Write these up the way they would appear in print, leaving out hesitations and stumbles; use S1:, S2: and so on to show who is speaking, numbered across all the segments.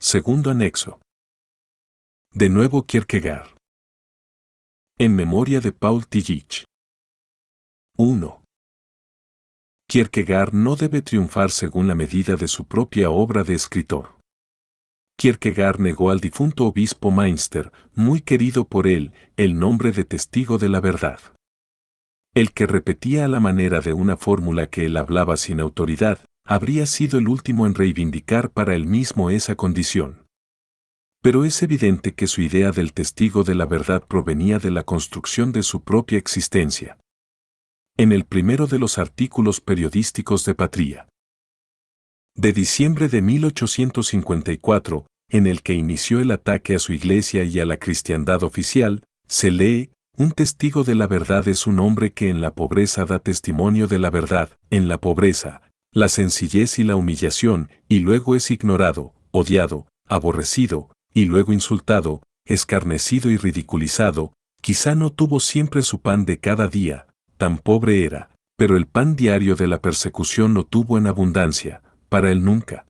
S1: Segundo anexo. De nuevo Kierkegaard. En memoria de Paul Tillich. 1. Kierkegaard no debe triunfar según la medida de su propia obra de escritor. Kierkegaard negó al difunto obispo Meinster, muy querido por él, el nombre de testigo de la verdad. El que repetía a la manera de una fórmula que él hablaba sin autoridad, habría sido el último en reivindicar para él mismo esa condición. Pero es evidente que su idea del testigo de la verdad provenía de la construcción de su propia existencia. En el primero de los artículos periodísticos de Patria, de diciembre de 1854, en el que inició el ataque a su iglesia y a la cristiandad oficial, se lee: un testigo de la verdad es un hombre que en la pobreza da testimonio de la verdad, en la pobreza, la sencillez y la humillación, y luego es ignorado, odiado, aborrecido, y luego insultado, escarnecido y ridiculizado. Quizá no tuvo siempre su pan de cada día, tan pobre era, pero el pan diario de la persecución lo tuvo en abundancia, para él nunca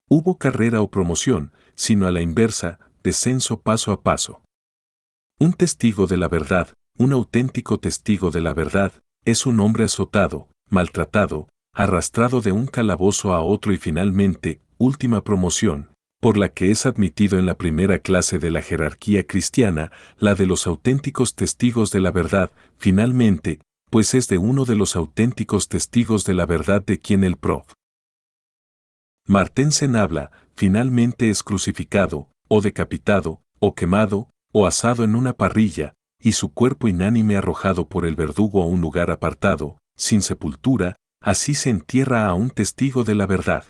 S1: hubo carrera o promoción, sino a la inversa, descenso paso a paso. Un testigo de la verdad, un auténtico testigo de la verdad, es un hombre azotado, maltratado, arrastrado de un calabozo a otro y finalmente, última promoción, por la que es admitido en la primera clase de la jerarquía cristiana, la de los auténticos testigos de la verdad, finalmente, pues es de uno de los auténticos testigos de la verdad de quien el Prof. Martensen habla, finalmente es crucificado, o decapitado, o quemado, o asado en una parrilla, y su cuerpo inánime arrojado por el verdugo a un lugar apartado, sin sepultura, así se entierra a un testigo de la verdad.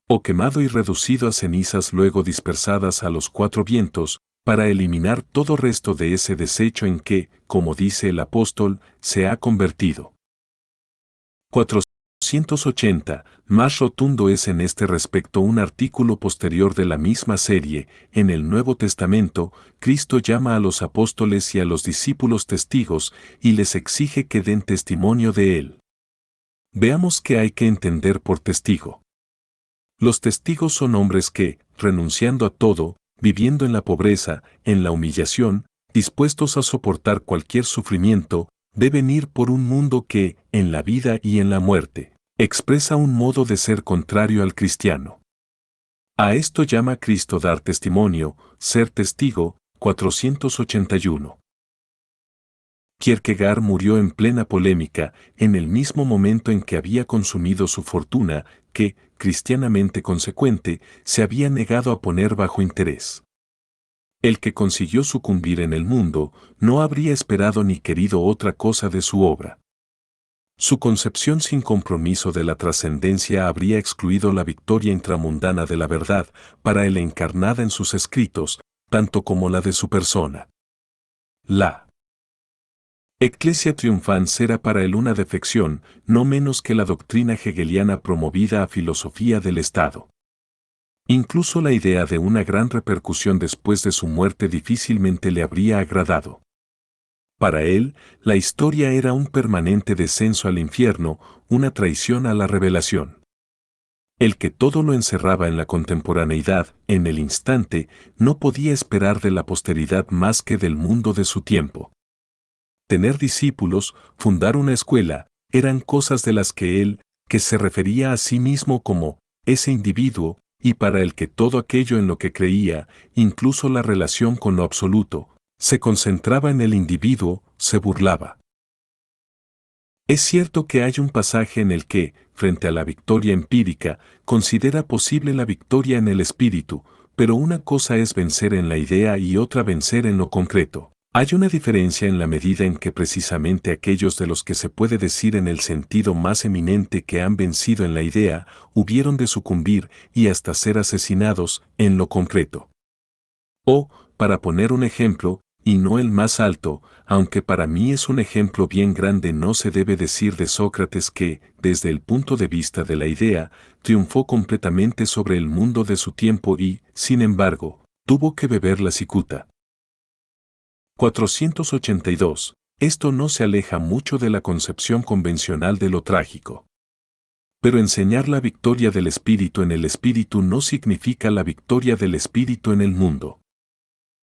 S1: O quemado y reducido a cenizas luego dispersadas a los cuatro vientos, para eliminar todo resto de ese desecho en que, como dice el apóstol, se ha convertido. 480, más rotundo es en este respecto un artículo posterior de la misma serie. En el Nuevo Testamento, Cristo llama a los apóstoles y a los discípulos testigos y les exige que den testimonio de él. Veamos qué hay que entender por testigo. Los testigos son hombres que, renunciando a todo, viviendo en la pobreza, en la humillación, dispuestos a soportar cualquier sufrimiento, deben ir por un mundo que, en la vida y en la muerte, expresa un modo de ser contrario al cristiano. A esto llama Cristo dar testimonio, ser testigo. 481. Kierkegaard murió en plena polémica, en el mismo momento en que había consumido su fortuna, que, cristianamente consecuente, se había negado a poner bajo interés. El que consiguió sucumbir en el mundo, no habría esperado ni querido otra cosa de su obra. Su concepción sin compromiso de la trascendencia habría excluido la victoria intramundana de la verdad, para él encarnada en sus escritos, tanto como la de su persona. La Ecclesia Triumphans era para él una defección, no menos que la doctrina hegeliana promovida a filosofía del Estado. Incluso la idea de una gran repercusión después de su muerte difícilmente le habría agradado. Para él, la historia era un permanente descenso al infierno, una traición a la revelación. El que todo lo encerraba en la contemporaneidad, en el instante, no podía esperar de la posteridad más que del mundo de su tiempo. Tener discípulos, fundar una escuela, eran cosas de las que él, que se refería a sí mismo como ese individuo, y para el que todo aquello en lo que creía, incluso la relación con lo absoluto, se concentraba en el individuo, se burlaba. Es cierto que hay un pasaje en el que, frente a la victoria empírica, considera posible la victoria en el espíritu, pero una cosa es vencer en la idea y otra vencer en lo concreto. Hay una diferencia en la medida en que precisamente aquellos de los que se puede decir en el sentido más eminente que han vencido en la idea, hubieron de sucumbir y hasta ser asesinados en lo concreto. O, para poner un ejemplo, y no el más alto, aunque para mí es un ejemplo bien grande, no se debe decir de Sócrates que, desde el punto de vista de la idea, triunfó completamente sobre el mundo de su tiempo y, sin embargo, tuvo que beber la cicuta. 482. Esto no se aleja mucho de la concepción convencional de lo trágico. Pero enseñar la victoria del espíritu en el espíritu no significa la victoria del espíritu en el mundo.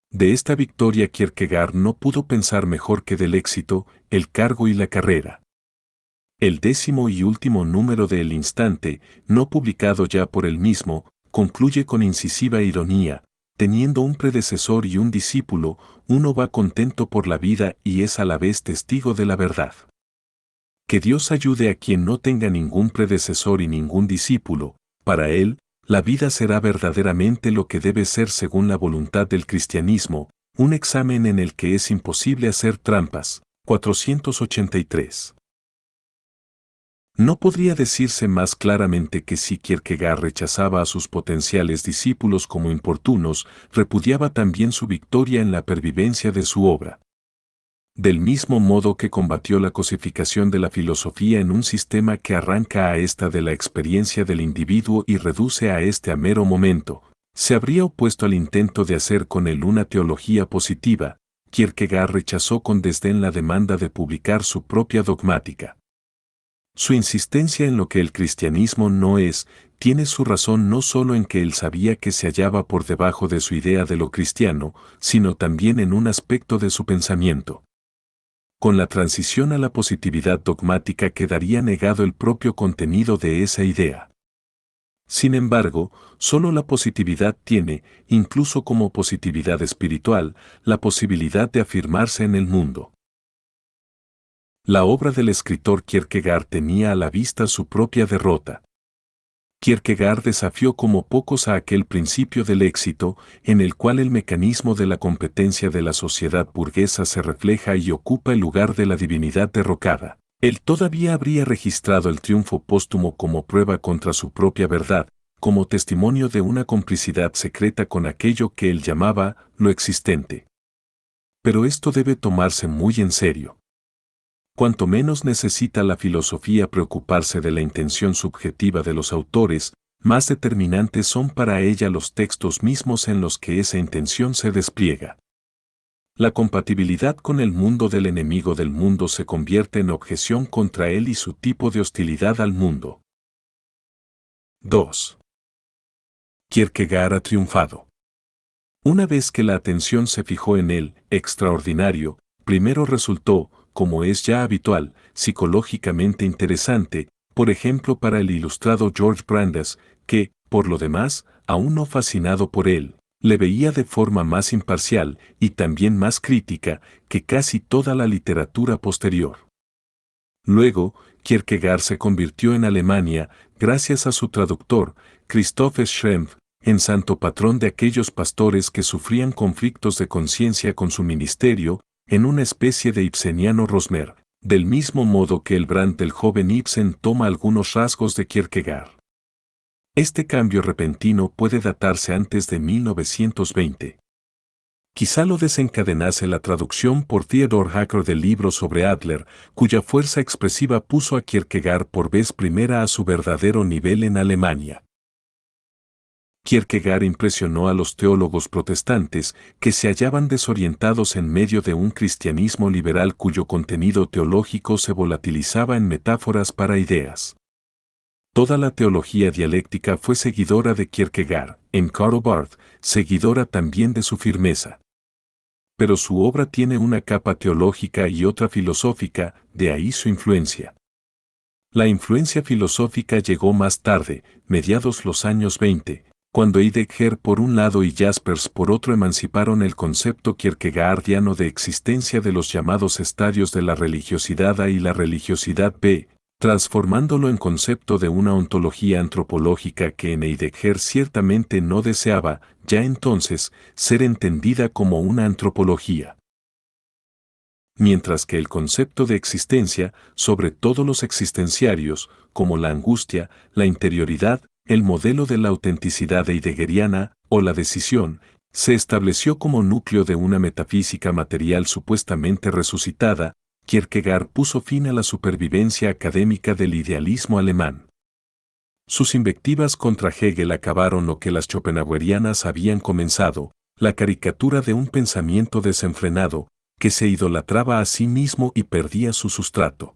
S1: De esta victoria Kierkegaard no pudo pensar mejor que del éxito, el cargo y la carrera. El 10º y último número de El Instante, no publicado ya por él mismo, concluye con incisiva ironía: teniendo un predecesor y un discípulo, uno va contento por la vida y es a la vez testigo de la verdad. Que Dios ayude a quien no tenga ningún predecesor y ningún discípulo. Para él, la vida será verdaderamente lo que debe ser según la voluntad del cristianismo, un examen en el que es imposible hacer trampas. 483. No podría decirse más claramente que si Kierkegaard rechazaba a sus potenciales discípulos como importunos, repudiaba también su victoria en la pervivencia de su obra. Del mismo modo que combatió la cosificación de la filosofía en un sistema que arranca a ésta de la experiencia del individuo y reduce a éste a mero momento, se habría opuesto al intento de hacer con él una teología positiva. Kierkegaard rechazó con desdén la demanda de publicar su propia dogmática. Su insistencia en lo que el cristianismo no es, tiene su razón no solo en que él sabía que se hallaba por debajo de su idea de lo cristiano, sino también en un aspecto de su pensamiento. Con la transición a la positividad dogmática quedaría negado el propio contenido de esa idea. Sin embargo, solo la positividad tiene, incluso como positividad espiritual, la posibilidad de afirmarse en el mundo. La obra del escritor Kierkegaard tenía a la vista su propia derrota. Kierkegaard desafió como pocos a aquel principio del éxito, en el cual el mecanismo de la competencia de la sociedad burguesa se refleja y ocupa el lugar de la divinidad derrocada. Él todavía habría registrado el triunfo póstumo como prueba contra su propia verdad, como testimonio de una complicidad secreta con aquello que él llamaba lo existente. Pero esto debe tomarse muy en serio. Cuanto menos necesita la filosofía preocuparse de la intención subjetiva de los autores, más determinantes son para ella los textos mismos en los que esa intención se despliega. La compatibilidad con el mundo del enemigo del mundo se convierte en objeción contra él y su tipo de hostilidad al mundo. 2. Kierkegaard ha triunfado. Una vez que la atención se fijó en él, extraordinario, primero resultó, como es ya habitual, psicológicamente interesante, por ejemplo para el ilustrado George Brandes, que, por lo demás, aún no fascinado por él, le veía de forma más imparcial y también más crítica que casi toda la literatura posterior. Luego, Kierkegaard se convirtió en Alemania, gracias a su traductor, Christoph Schrempf, en santo patrón de aquellos pastores que sufrían conflictos de conciencia con su ministerio, en una especie de ibseniano Rosmer, del mismo modo que el Brandt del joven Ibsen toma algunos rasgos de Kierkegaard. Este cambio repentino puede datarse antes de 1920. Quizá lo desencadenase la traducción por Theodor Hacker del libro sobre Adler, cuya fuerza expresiva puso a Kierkegaard por vez primera a su verdadero nivel en Alemania. Kierkegaard impresionó a los teólogos protestantes que se hallaban desorientados en medio de un cristianismo liberal cuyo contenido teológico se volatilizaba en metáforas para ideas. Toda la teología dialéctica fue seguidora de Kierkegaard, en Karl Barth, seguidora también de su firmeza. Pero su obra tiene una capa teológica y otra filosófica, de ahí su influencia. La influencia filosófica llegó más tarde, mediados los años 20, cuando Heidegger por un lado y Jaspers por otro emanciparon el concepto kierkegaardiano de existencia de los llamados estadios de la religiosidad A y la religiosidad B, transformándolo en concepto de una ontología antropológica que en Heidegger ciertamente no deseaba, ya entonces, ser entendida como una antropología. Mientras que el concepto de existencia, sobre todo los existenciarios, como la angustia, la interioridad, el modelo de la autenticidad heideggeriana, o la decisión, se estableció como núcleo de una metafísica material supuestamente resucitada, Kierkegaard puso fin a la supervivencia académica del idealismo alemán. Sus invectivas contra Hegel acabaron lo que las schopenhauerianas habían comenzado, la caricatura de un pensamiento desenfrenado, que se idolatraba a sí mismo y perdía su sustrato.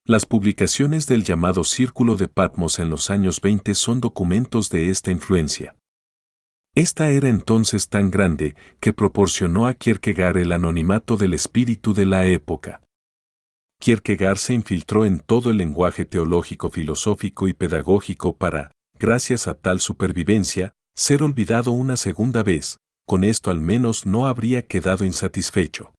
S1: Las publicaciones del llamado Círculo de Patmos en los años 20 son documentos de esta influencia. Esta era entonces tan grande que proporcionó a Kierkegaard el anonimato del espíritu de la época. Kierkegaard se infiltró en todo el lenguaje teológico, filosófico y pedagógico para, gracias a tal supervivencia, ser olvidado una segunda vez. Con esto al menos no habría quedado insatisfecho.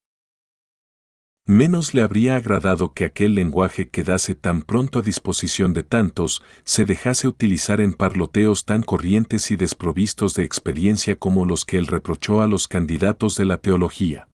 S1: Menos le habría agradado que aquel lenguaje quedase tan pronto a disposición de tantos, se dejase utilizar en parloteos tan corrientes y desprovistos de experiencia como los que él reprochó a los candidatos de la teología.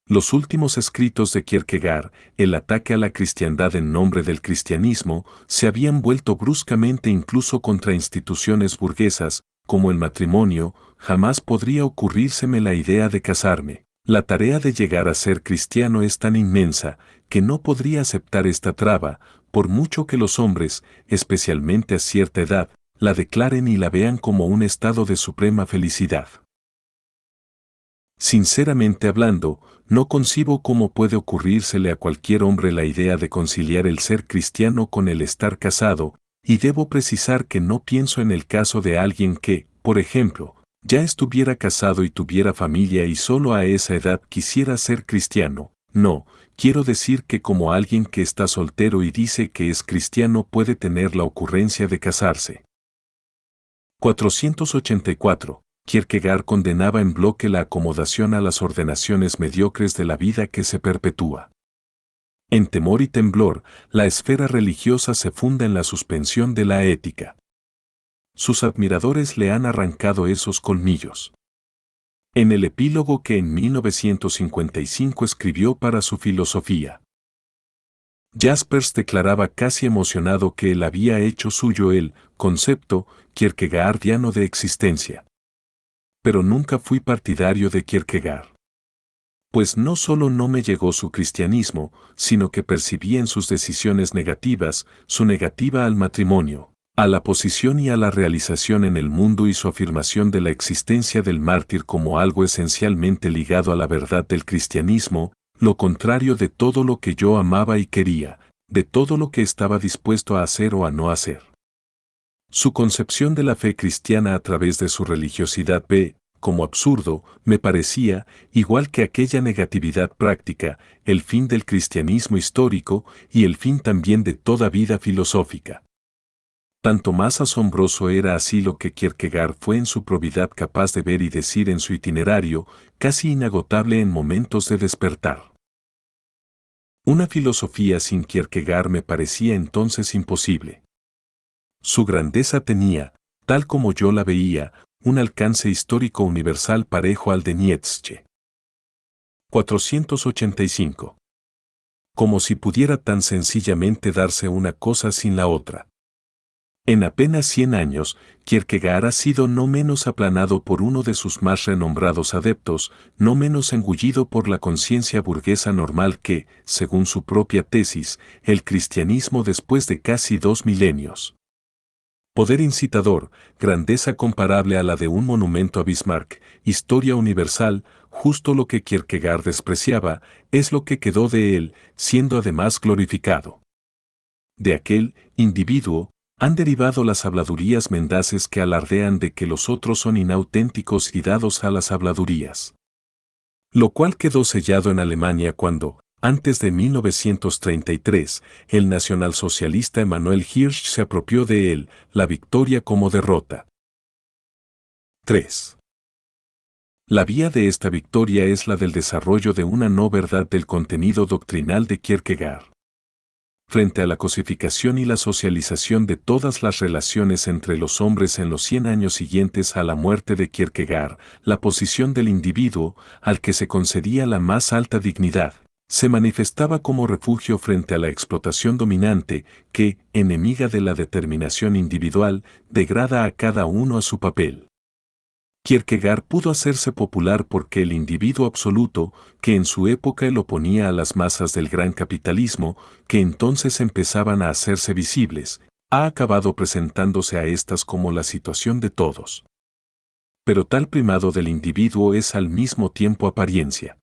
S1: Los últimos escritos de Kierkegaard, el ataque a la cristiandad en nombre del cristianismo, se habían vuelto bruscamente incluso contra instituciones burguesas, como el matrimonio. Jamás podría ocurrírseme la idea de casarme. La tarea de llegar a ser cristiano es tan inmensa, que no podría aceptar esta traba, por mucho que los hombres, especialmente a cierta edad, la declaren y la vean como un estado de suprema felicidad. Sinceramente hablando, no concibo cómo puede ocurrírsele a cualquier hombre la idea de conciliar el ser cristiano con el estar casado, y debo precisar que no pienso en el caso de alguien que, por ejemplo, ya estuviera casado y tuviera familia y solo a esa edad quisiera ser cristiano. No, quiero decir que como alguien que está soltero y dice que es cristiano puede tener la ocurrencia de casarse. 484. Kierkegaard condenaba en bloque la acomodación a las ordenaciones mediocres de la vida que se perpetúa. En Temor y Temblor, la esfera religiosa se funda en la suspensión de la ética. Sus admiradores le han arrancado esos colmillos. En el epílogo que en 1955 escribió para su filosofía, Jaspers declaraba casi emocionado que él había hecho suyo el concepto kierkegaardiano de existencia. Pero nunca fui partidario de Kierkegaard. Pues no solo no me llegó su cristianismo, sino que percibí en sus decisiones negativas, su negativa al matrimonio, a la posición y a la realización en el mundo y su afirmación de la existencia del mártir como algo esencialmente ligado a la verdad del cristianismo, lo contrario de todo lo que yo amaba y quería, de todo lo que estaba dispuesto a hacer o a no hacer. Su concepción de la fe cristiana a través de su religiosidad como absurdo, me parecía, igual que aquella negatividad práctica, el fin del cristianismo histórico y el fin también de toda vida filosófica. Tanto más asombroso era así lo que Kierkegaard fue en su probidad capaz de ver y decir en su itinerario, casi inagotable en momentos de despertar. Una filosofía sin Kierkegaard me parecía entonces imposible. Su grandeza tenía, tal como yo la veía, un alcance histórico universal parejo al de Nietzsche. 485. Como si pudiera tan sencillamente darse una cosa sin la otra. En apenas 100 años, Kierkegaard ha sido no menos aplanado por uno de sus más renombrados adeptos, no menos engullido por la conciencia burguesa normal que, según su propia tesis, el cristianismo después de casi 2 milenios. Poder incitador, grandeza comparable a la de un monumento a Bismarck, historia universal, justo lo que Kierkegaard despreciaba, es lo que quedó de él, siendo además glorificado. De aquel individuo, han derivado las habladurías mendaces que alardean de que los otros son inauténticos y dados a las habladurías. Lo cual quedó sellado en Alemania cuando, antes de 1933, el nacionalsocialista Emanuel Hirsch se apropió de él, la victoria como derrota. 3. La vía de esta victoria es la del desarrollo de una no verdad del contenido doctrinal de Kierkegaard. Frente a la cosificación y la socialización de todas las relaciones entre los hombres en los 100 años siguientes a la muerte de Kierkegaard, la posición del individuo, al que se concedía la más alta dignidad, se manifestaba como refugio frente a la explotación dominante, que, enemiga de la determinación individual, degrada a cada uno a su papel. Kierkegaard pudo hacerse popular porque el individuo absoluto, que en su época él oponía a las masas del gran capitalismo, que entonces empezaban a hacerse visibles, ha acabado presentándose a estas como la situación de todos. Pero tal primado del individuo es al mismo tiempo apariencia.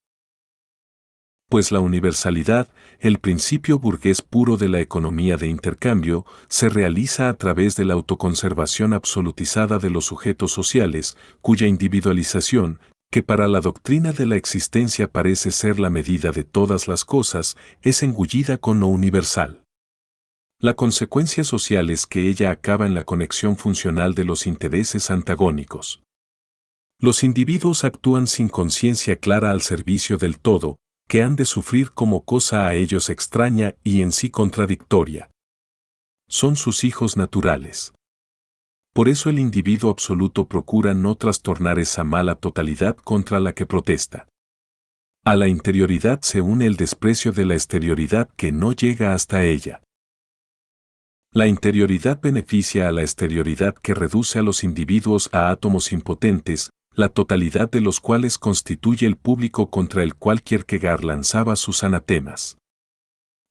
S1: Pues la universalidad, el principio burgués puro de la economía de intercambio, se realiza a través de la autoconservación absolutizada de los sujetos sociales, cuya individualización, que para la doctrina de la existencia parece ser la medida de todas las cosas, es engullida con lo universal. La consecuencia social es que ella acaba en la conexión funcional de los intereses antagónicos. Los individuos actúan sin conciencia clara al servicio del todo, que han de sufrir como cosa a ellos extraña y en sí contradictoria. Son sus hijos naturales. Por eso el individuo absoluto procura no trastornar esa mala totalidad contra la que protesta. A la interioridad se une el desprecio de la exterioridad que no llega hasta ella. La interioridad beneficia a la exterioridad que reduce a los individuos a átomos impotentes, la totalidad de los cuales constituye el público contra el cual Kierkegaard lanzaba sus anatemas.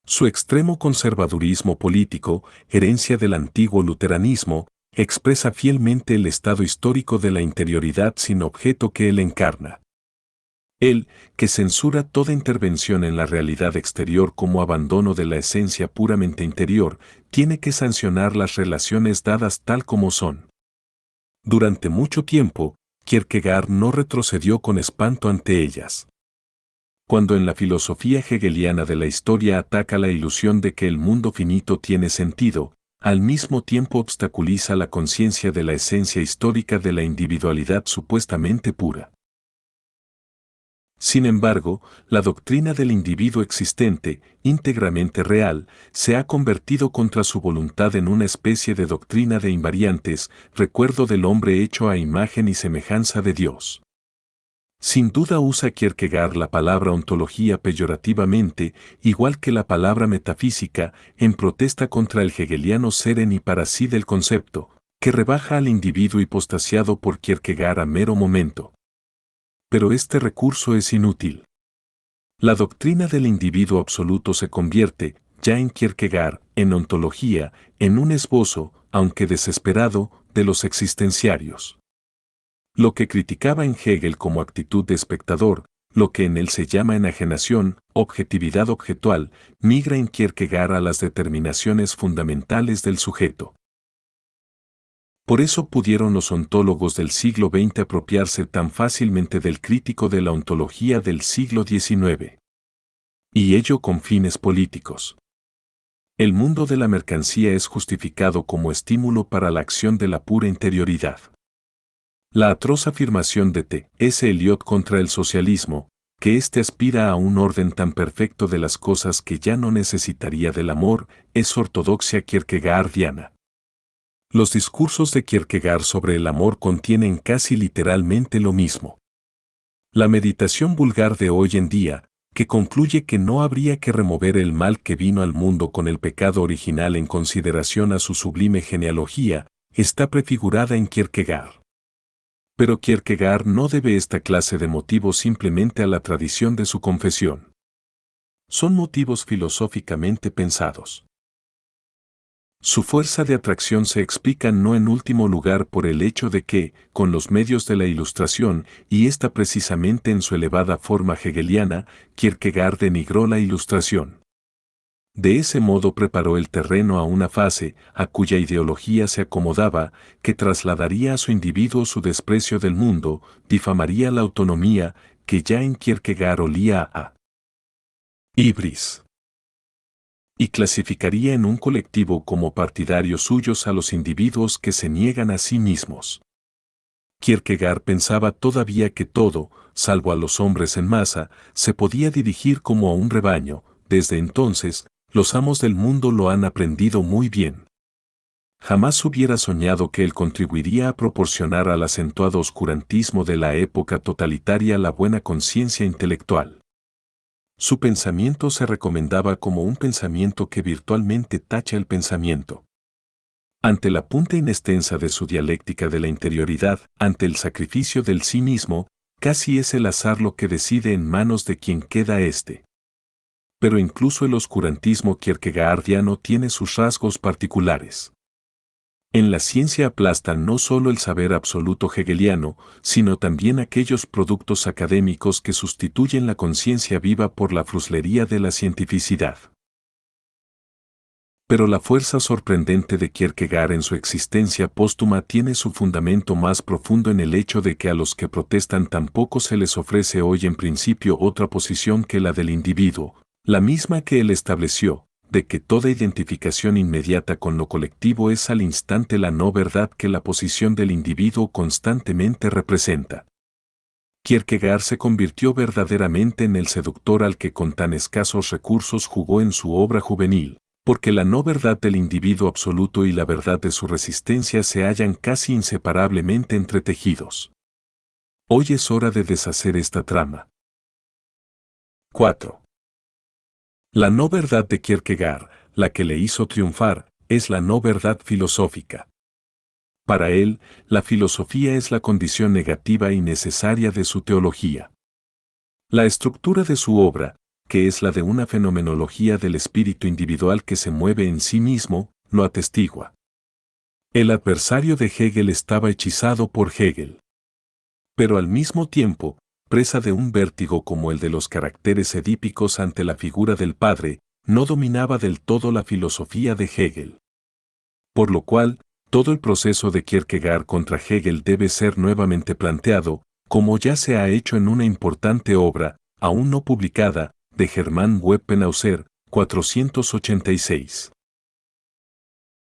S1: Su extremo conservadurismo político, herencia del antiguo luteranismo, expresa fielmente el estado histórico de la interioridad sin objeto que él encarna. Él, que censura toda intervención en la realidad exterior como abandono de la esencia puramente interior, tiene que sancionar las relaciones dadas tal como son. Durante mucho tiempo, Kierkegaard no retrocedió con espanto ante ellas. Cuando en la filosofía hegeliana de la historia ataca la ilusión de que el mundo finito tiene sentido, al mismo tiempo obstaculiza la conciencia de la esencia histórica de la individualidad supuestamente pura. Sin embargo, la doctrina del individuo existente, íntegramente real, se ha convertido contra su voluntad en una especie de doctrina de invariantes, recuerdo del hombre hecho a imagen y semejanza de Dios. Sin duda usa Kierkegaard la palabra ontología peyorativamente, igual que la palabra metafísica, en protesta contra el hegeliano ser en y para sí del concepto, que rebaja al individuo hipostasiado por Kierkegaard a mero momento. Pero este recurso es inútil. La doctrina del individuo absoluto se convierte, ya en Kierkegaard, en ontología, en un esbozo, aunque desesperado, de los existenciarios. Lo que criticaba en Hegel como actitud de espectador, lo que en él se llama enajenación, objetividad objetual, migra en Kierkegaard a las determinaciones fundamentales del sujeto. Por eso pudieron los ontólogos del siglo XX apropiarse tan fácilmente del crítico de la ontología del siglo XIX. Y ello con fines políticos. El mundo de la mercancía es justificado como estímulo para la acción de la pura interioridad. La atroz afirmación de T. S. Eliot contra el socialismo, que éste aspira a un orden tan perfecto de las cosas que ya no necesitaría del amor, es ortodoxia kierkegaardiana. Los discursos de Kierkegaard sobre el amor contienen casi literalmente lo mismo. La meditación vulgar de hoy en día, que concluye que no habría que remover el mal que vino al mundo con el pecado original en consideración a su sublime genealogía, está prefigurada en Kierkegaard. Pero Kierkegaard no debe esta clase de motivos simplemente a la tradición de su confesión. Son motivos filosóficamente pensados. Su fuerza de atracción se explica no en último lugar por el hecho de que, con los medios de la Ilustración, y esta precisamente en su elevada forma hegeliana, Kierkegaard denigró la Ilustración. De ese modo preparó el terreno a una fase, a cuya ideología se acomodaba, que trasladaría a su individuo su desprecio del mundo, difamaría la autonomía, que ya en Kierkegaard olía a ibris, y clasificaría en un colectivo como partidarios suyos a los individuos que se niegan a sí mismos. Kierkegaard pensaba todavía que todo, salvo a los hombres en masa, se podía dirigir como a un rebaño. Desde entonces, los amos del mundo lo han aprendido muy bien. Jamás hubiera soñado que él contribuiría a proporcionar al acentuado oscurantismo de la época totalitaria la buena conciencia intelectual. Su pensamiento se recomendaba como un pensamiento que virtualmente tacha el pensamiento. Ante la punta inextensa de su dialéctica de la interioridad, ante el sacrificio del sí mismo, casi es el azar lo que decide en manos de quien queda éste. Pero incluso el oscurantismo kierkegaardiano tiene sus rasgos particulares. En la ciencia aplastan no solo el saber absoluto hegeliano, sino también aquellos productos académicos que sustituyen la conciencia viva por la fruslería de la cientificidad. Pero la fuerza sorprendente de Kierkegaard en su existencia póstuma tiene su fundamento más profundo en el hecho de que a los que protestan tampoco se les ofrece hoy en principio otra posición que la del individuo, la misma que él estableció, de que toda identificación inmediata con lo colectivo es al instante la no verdad que la posición del individuo constantemente representa. Kierkegaard se convirtió verdaderamente en el seductor al que con tan escasos recursos jugó en su obra juvenil, porque la no verdad del individuo absoluto y la verdad de su resistencia se hallan casi inseparablemente entretejidos. Hoy es hora de deshacer esta trama. 4. La no verdad de Kierkegaard, la que le hizo triunfar, es la no verdad filosófica. Para él, la filosofía es la condición negativa y necesaria de su teología. La estructura de su obra, que es la de una fenomenología del espíritu individual que se mueve en sí mismo, lo atestigua. El adversario de Hegel estaba hechizado por Hegel. Pero al mismo tiempo, presa de un vértigo como el de los caracteres edípicos ante la figura del padre, no dominaba del todo la filosofía de Hegel. Por lo cual, todo el proceso de Kierkegaard contra Hegel debe ser nuevamente planteado, como ya se ha hecho en una importante obra, aún no publicada, de Germán Weppenhauser, 486.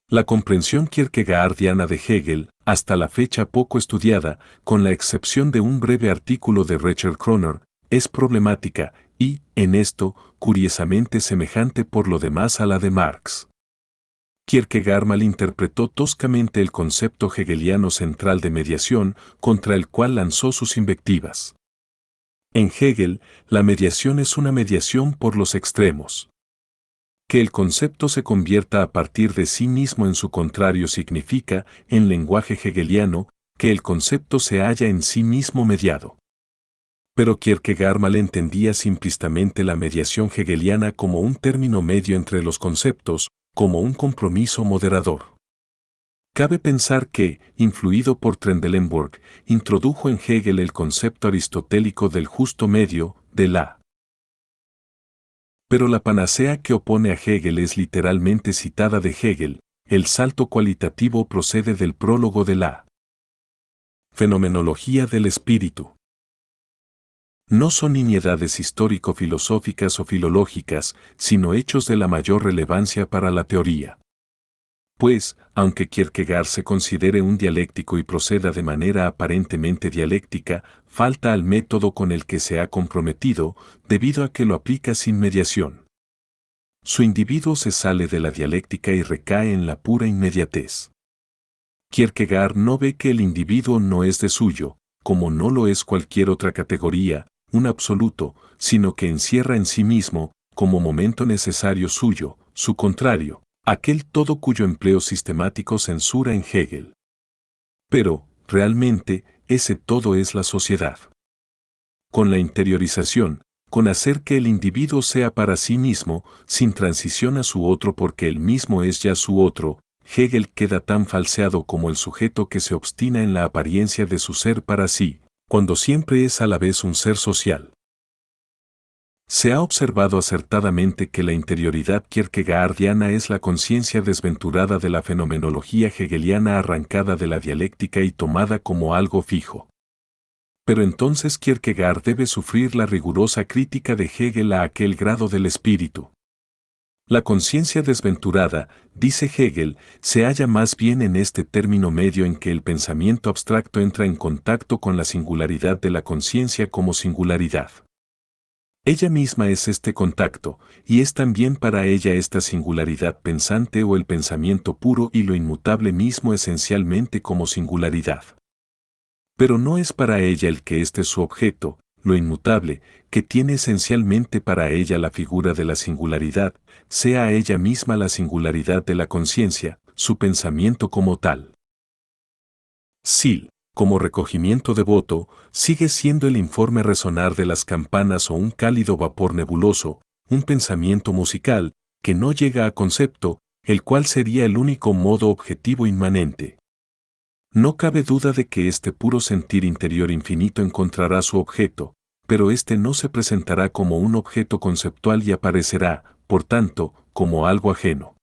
S1: La comprensión kierkegaardiana de Hegel, hasta la fecha poco estudiada, con la excepción de un breve artículo de Richard Kroner, es problemática y, en esto, curiosamente semejante por lo demás a la de Marx. Kierkegaard malinterpretó toscamente el concepto hegeliano central de mediación, contra el cual lanzó sus invectivas. En Hegel, la mediación es una mediación por los extremos. Que el concepto se convierta a partir de sí mismo en su contrario significa, en lenguaje hegeliano, que el concepto se halla en sí mismo mediado. Pero Kierkegaard malentendía simplistamente la mediación hegeliana como un término medio entre los conceptos, como un compromiso moderador. Cabe pensar que, influido por Trendelenburg, introdujo en Hegel el concepto aristotélico del justo medio, de la. Pero la panacea que opone a Hegel es literalmente citada de Hegel, el salto cualitativo procede del prólogo de la Fenomenología del espíritu. No son nimiedades histórico-filosóficas o filológicas, sino hechos de la mayor relevancia para la teoría. Pues, aunque Kierkegaard se considere un dialéctico y proceda de manera aparentemente dialéctica, falta al método con el que se ha comprometido, debido a que lo aplica sin mediación. Su individuo se sale de la dialéctica y recae en la pura inmediatez. Kierkegaard no ve que el individuo no es de suyo, como no lo es cualquier otra categoría, un absoluto, sino que encierra en sí mismo, como momento necesario suyo, su contrario, aquel todo cuyo empleo sistemático censura en Hegel. Pero, realmente, ese todo es la sociedad. Con la interiorización, con hacer que el individuo sea para sí mismo, sin transición a su otro porque él mismo es ya su otro, Hegel queda tan falseado como el sujeto que se obstina en la apariencia de su ser para sí, cuando siempre es a la vez un ser social. Se ha observado acertadamente que la interioridad kierkegaardiana es la conciencia desventurada de la fenomenología hegeliana arrancada de la dialéctica y tomada como algo fijo. Pero entonces Kierkegaard debe sufrir la rigurosa crítica de Hegel a aquel grado del espíritu. La conciencia desventurada, dice Hegel, se halla más bien en este término medio en que el pensamiento abstracto entra en contacto con la singularidad de la conciencia como singularidad. Ella misma es este contacto, y es también para ella esta singularidad pensante o el pensamiento puro y lo inmutable mismo esencialmente como singularidad. Pero no es para ella el que este es su objeto, lo inmutable, que tiene esencialmente para ella la figura de la singularidad, sea ella misma la singularidad de la conciencia, su pensamiento como tal. Sil, como recogimiento devoto, sigue siendo el informe resonar de las campanas o un cálido vapor nebuloso, un pensamiento musical, que no llega a concepto, el cual sería el único modo objetivo inmanente. No cabe duda de que este puro sentir interior infinito encontrará su objeto, pero éste no se presentará como un objeto conceptual y aparecerá, por tanto, como algo ajeno.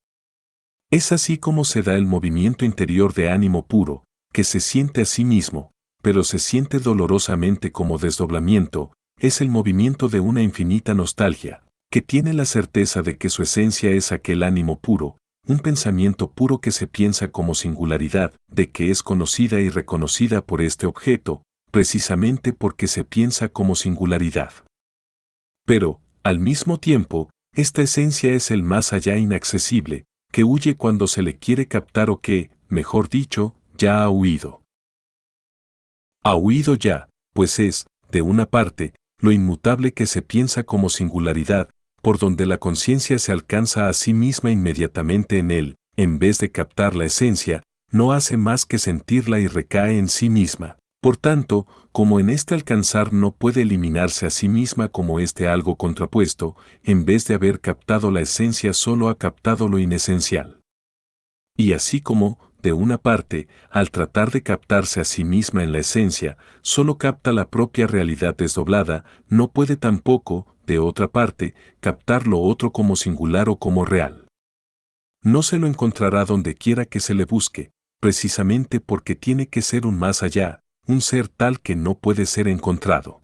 S1: Es así como se da el movimiento interior de ánimo puro, que se siente a sí mismo, pero se siente dolorosamente como desdoblamiento, es el movimiento de una infinita nostalgia, que tiene la certeza de que su esencia es aquel ánimo puro, un pensamiento puro que se piensa como singularidad, de que es conocida y reconocida por este objeto, precisamente porque se piensa como singularidad. Pero, al mismo tiempo, esta esencia es el más allá inaccesible, que huye cuando se le quiere captar o que, mejor dicho, ya ha huido. Ha huido ya, pues es, de una parte, lo inmutable que se piensa como singularidad, por donde la conciencia se alcanza a sí misma inmediatamente en él, en vez de captar la esencia, no hace más que sentirla y recae en sí misma. Por tanto, como en este alcanzar no puede eliminarse a sí misma como este algo contrapuesto, en vez de haber captado la esencia solo ha captado lo inesencial. Y así como, de una parte, al tratar de captarse a sí misma en la esencia, solo capta la propia realidad desdoblada, no puede tampoco, de otra parte, captar lo otro como singular o como real. No se lo encontrará donde quiera que se le busque, precisamente porque tiene que ser un más allá, un ser tal que no puede ser encontrado.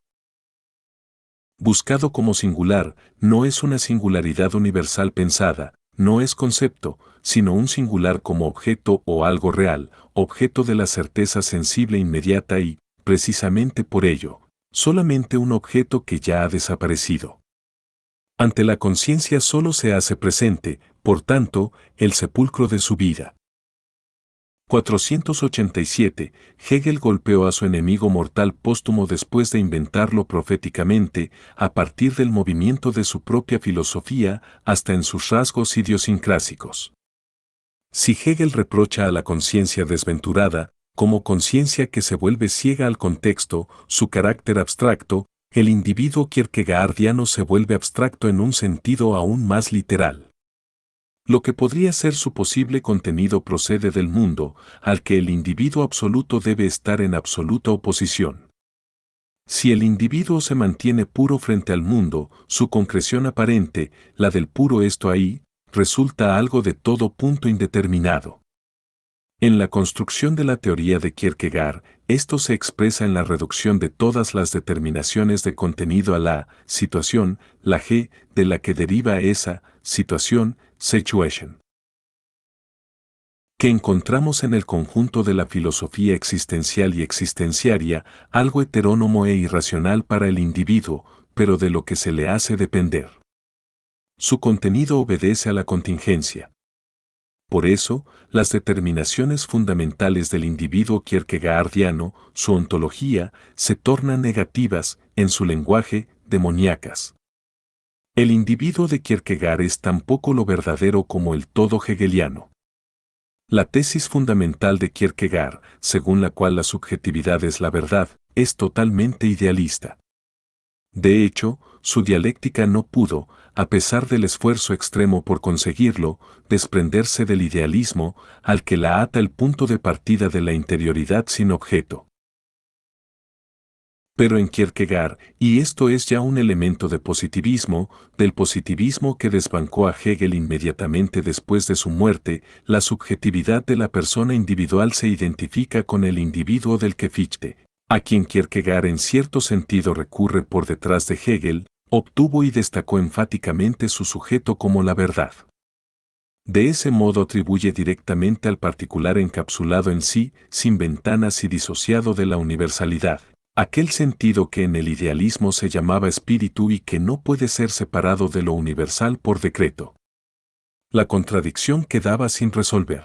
S1: Buscado como singular, no es una singularidad universal pensada, no es concepto, sino un singular como objeto o algo real, objeto de la certeza sensible inmediata y, precisamente por ello, solamente un objeto que ya ha desaparecido. Ante la conciencia solo se hace presente, por tanto, el sepulcro de su vida. 487. Hegel golpeó a su enemigo mortal póstumo después de inventarlo proféticamente, a partir del movimiento de su propia filosofía, hasta en sus rasgos idiosincrásicos. Si Hegel reprocha a la conciencia desventurada, como conciencia que se vuelve ciega al contexto, su carácter abstracto, el individuo kierkegaardiano se vuelve abstracto en un sentido aún más literal. Lo que podría ser su posible contenido procede del mundo, al que el individuo absoluto debe estar en absoluta oposición. Si el individuo se mantiene puro frente al mundo, su concreción aparente, la del puro esto ahí, resulta algo de todo punto indeterminado. En la construcción de la teoría de Kierkegaard, esto se expresa en la reducción de todas las determinaciones de contenido a la situación, la G, de la que deriva esa situación, situation, que encontramos en el conjunto de la filosofía existencial y existenciaria, algo heterónomo e irracional para el individuo, pero de lo que se le hace depender. Su contenido obedece a la contingencia. Por eso, las determinaciones fundamentales del individuo kierkegaardiano, su ontología, se tornan negativas, en su lenguaje, demoníacas. El individuo de Kierkegaard es tan poco lo verdadero como el todo hegeliano. La tesis fundamental de Kierkegaard, según la cual la subjetividad es la verdad, es totalmente idealista. De hecho, su dialéctica no pudo, a pesar del esfuerzo extremo por conseguirlo, desprenderse del idealismo, al que la ata el punto de partida de la interioridad sin objeto. Pero en Kierkegaard, y esto es ya un elemento de positivismo, del positivismo que desbancó a Hegel inmediatamente después de su muerte, la subjetividad de la persona individual se identifica con el individuo del que Fichte, a quien Kierkegaard en cierto sentido recurre por detrás de Hegel, obtuvo y destacó enfáticamente su sujeto como la verdad. De ese modo atribuye directamente al particular encapsulado en sí, sin ventanas y disociado de la universalidad, aquel sentido que en el idealismo se llamaba espíritu y que no puede ser separado de lo universal por decreto. La contradicción quedaba sin resolver.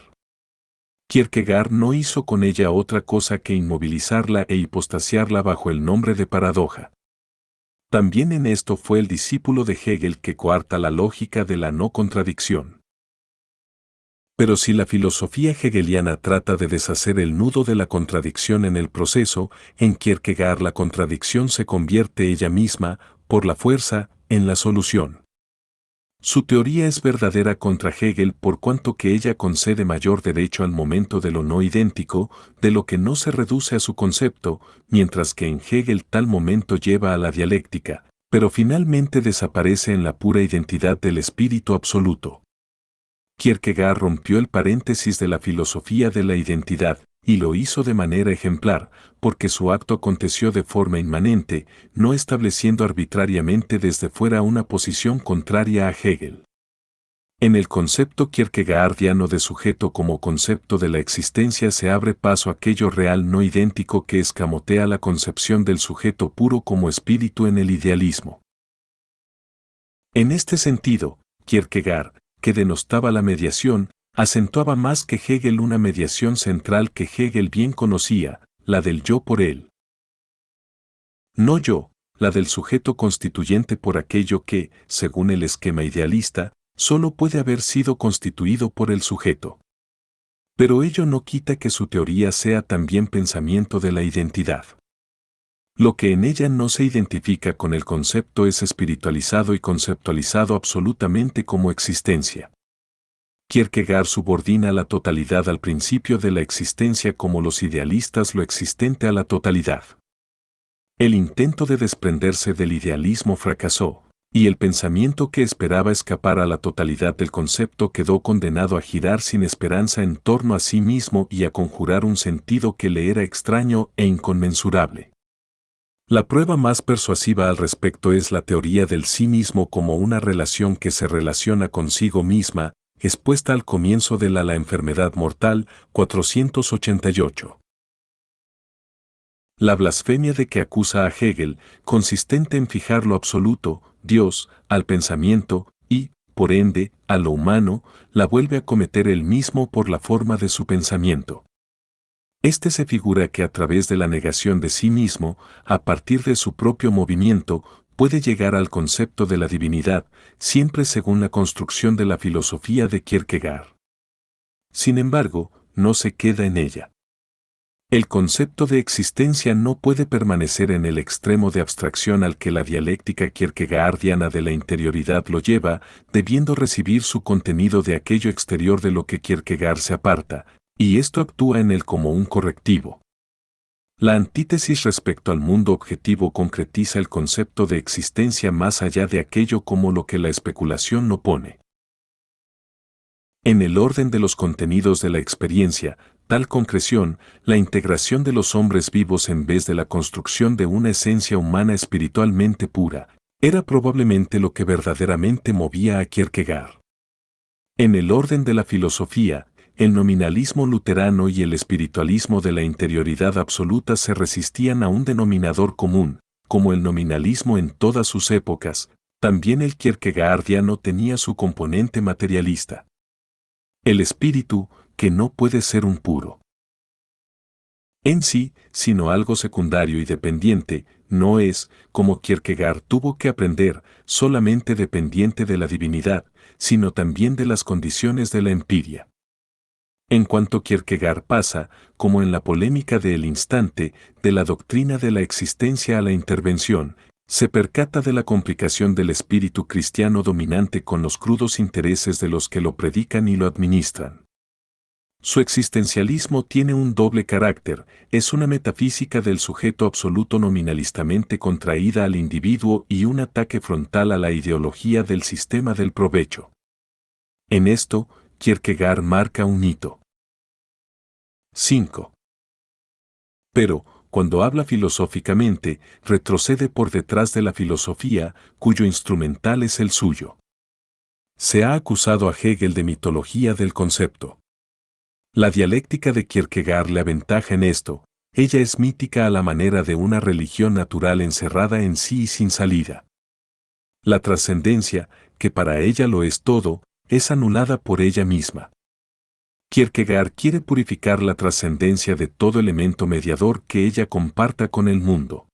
S1: Kierkegaard no hizo con ella otra cosa que inmovilizarla e hipostasiarla bajo el nombre de paradoja. También en esto fue el discípulo de Hegel que coarta la lógica de la no contradicción. Pero si la filosofía hegeliana trata de deshacer el nudo de la contradicción en el proceso, en Kierkegaard la contradicción se convierte ella misma, por la fuerza, en la solución. Su teoría es verdadera contra Hegel por cuanto que ella concede mayor derecho al momento de lo no idéntico, de lo que no se reduce a su concepto, mientras que en Hegel tal momento lleva a la dialéctica, pero finalmente desaparece en la pura identidad del espíritu absoluto. Kierkegaard rompió el paréntesis de la filosofía de la identidad, y lo hizo de manera ejemplar, porque su acto aconteció de forma inmanente, no estableciendo arbitrariamente desde fuera una posición contraria a Hegel. En el concepto kierkegaardiano de sujeto como concepto de la existencia se abre paso aquello real no idéntico que escamotea la concepción del sujeto puro como espíritu en el idealismo. En este sentido, Kierkegaard, que denostaba la mediación, acentuaba más que Hegel una mediación central que Hegel bien conocía, la del yo por él. No yo, la del sujeto constituyente por aquello que, según el esquema idealista, solo puede haber sido constituido por el sujeto. Pero ello no quita que su teoría sea también pensamiento de la identidad. Lo que en ella no se identifica con el concepto es espiritualizado y conceptualizado absolutamente como existencia. Kierkegaard subordina la totalidad al principio de la existencia como los idealistas lo existente a la totalidad. El intento de desprenderse del idealismo fracasó, y el pensamiento que esperaba escapar a la totalidad del concepto quedó condenado a girar sin esperanza en torno a sí mismo y a conjurar un sentido que le era extraño e inconmensurable. La prueba más persuasiva al respecto es la teoría del sí mismo como una relación que se relaciona consigo misma, expuesta al comienzo de la enfermedad mortal, 488. La blasfemia de que acusa a Hegel, consistente en fijar lo absoluto, Dios, al pensamiento, y, por ende, a lo humano, la vuelve a cometer él mismo por la forma de su pensamiento. Este se figura que a través de la negación de sí mismo, a partir de su propio movimiento, puede llegar al concepto de la divinidad, siempre según la construcción de la filosofía de Kierkegaard. Sin embargo, no se queda en ella. El concepto de existencia no puede permanecer en el extremo de abstracción al que la dialéctica kierkegaardiana de la interioridad lo lleva, debiendo recibir su contenido de aquello exterior de lo que Kierkegaard se aparta, y esto actúa en él como un correctivo. La antítesis respecto al mundo objetivo concretiza el concepto de existencia más allá de aquello como lo que la especulación no pone. En el orden de los contenidos de la experiencia, tal concreción, la integración de los hombres vivos en vez de la construcción de una esencia humana espiritualmente pura, era probablemente lo que verdaderamente movía a Kierkegaard. En el orden de la filosofía, el nominalismo luterano y el espiritualismo de la interioridad absoluta se resistían a un denominador común, como el nominalismo en todas sus épocas, también el kierkegaardiano tenía su componente materialista. El espíritu, que no puede ser un puro en sí, sino algo secundario y dependiente, no es, como Kierkegaard tuvo que aprender, solamente dependiente de la divinidad, sino también de las condiciones de la empiria. En cuanto Kierkegaard pasa, como en la polémica de El Instante, de la doctrina de la existencia a la intervención, se percata de la complicación del espíritu cristiano dominante con los crudos intereses de los que lo predican y lo administran. Su existencialismo tiene un doble carácter, es una metafísica del sujeto absoluto nominalistamente contraída al individuo y un ataque frontal a la ideología del sistema del provecho. En esto, Kierkegaard marca un hito. 5. Pero, cuando habla filosóficamente, retrocede por detrás de la filosofía, cuyo instrumental es el suyo. Se ha acusado a Hegel de mitología del concepto. La dialéctica de Kierkegaard le aventaja en esto, ella es mítica a la manera de una religión natural encerrada en sí y sin salida. La trascendencia, que para ella lo es todo, es anulada por ella misma. Kierkegaard quiere purificar la trascendencia de todo elemento mediador que ella comparta con el mundo.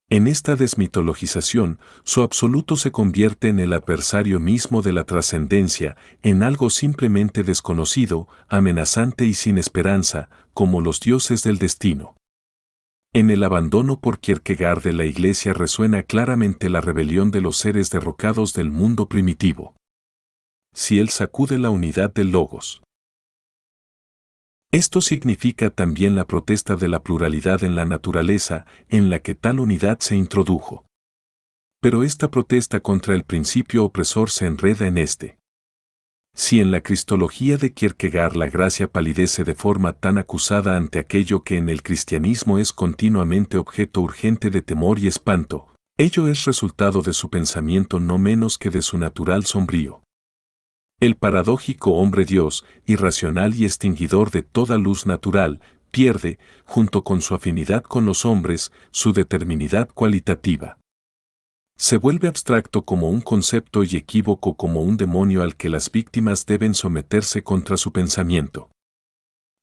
S1: En esta desmitologización, su absoluto se convierte en el adversario mismo de la trascendencia, en algo simplemente desconocido, amenazante y sin esperanza, como los dioses del destino. En el abandono por Kierkegaard de la Iglesia resuena claramente la rebelión de los seres derrocados del mundo primitivo. si él sacude la unidad del logos. Esto significa también la protesta de la pluralidad en la naturaleza, en la que tal unidad se introdujo. Pero esta protesta contra el principio opresor se enreda en este. Si en la cristología de Kierkegaard la gracia palidece de forma tan acusada ante aquello que en el cristianismo es continuamente objeto urgente de temor y espanto, ello es resultado de su pensamiento no menos que de su natural sombrío. El paradójico hombre Dios, irracional y extinguidor de toda luz natural, pierde, junto con su afinidad con los hombres, su determinidad cualitativa. Se vuelve abstracto como un concepto y equívoco como un demonio al que las víctimas deben someterse contra su pensamiento.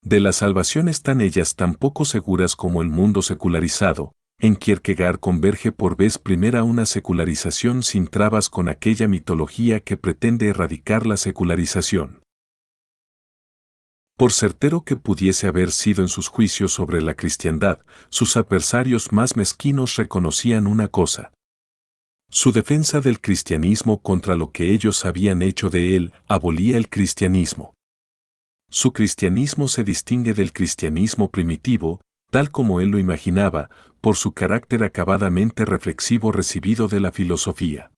S1: De la salvación están ellas tan poco seguras como el mundo secularizado. En Kierkegaard converge por vez primera una secularización sin trabas con aquella mitología que pretende erradicar la secularización. Por certero que pudiese haber sido en sus juicios sobre la cristiandad, sus adversarios más mezquinos reconocían una cosa. Su defensa del cristianismo contra lo que ellos habían hecho de él abolía el cristianismo. Su cristianismo se distingue del cristianismo primitivo, tal como él lo imaginaba, por su carácter acabadamente reflexivo recibido de la filosofía.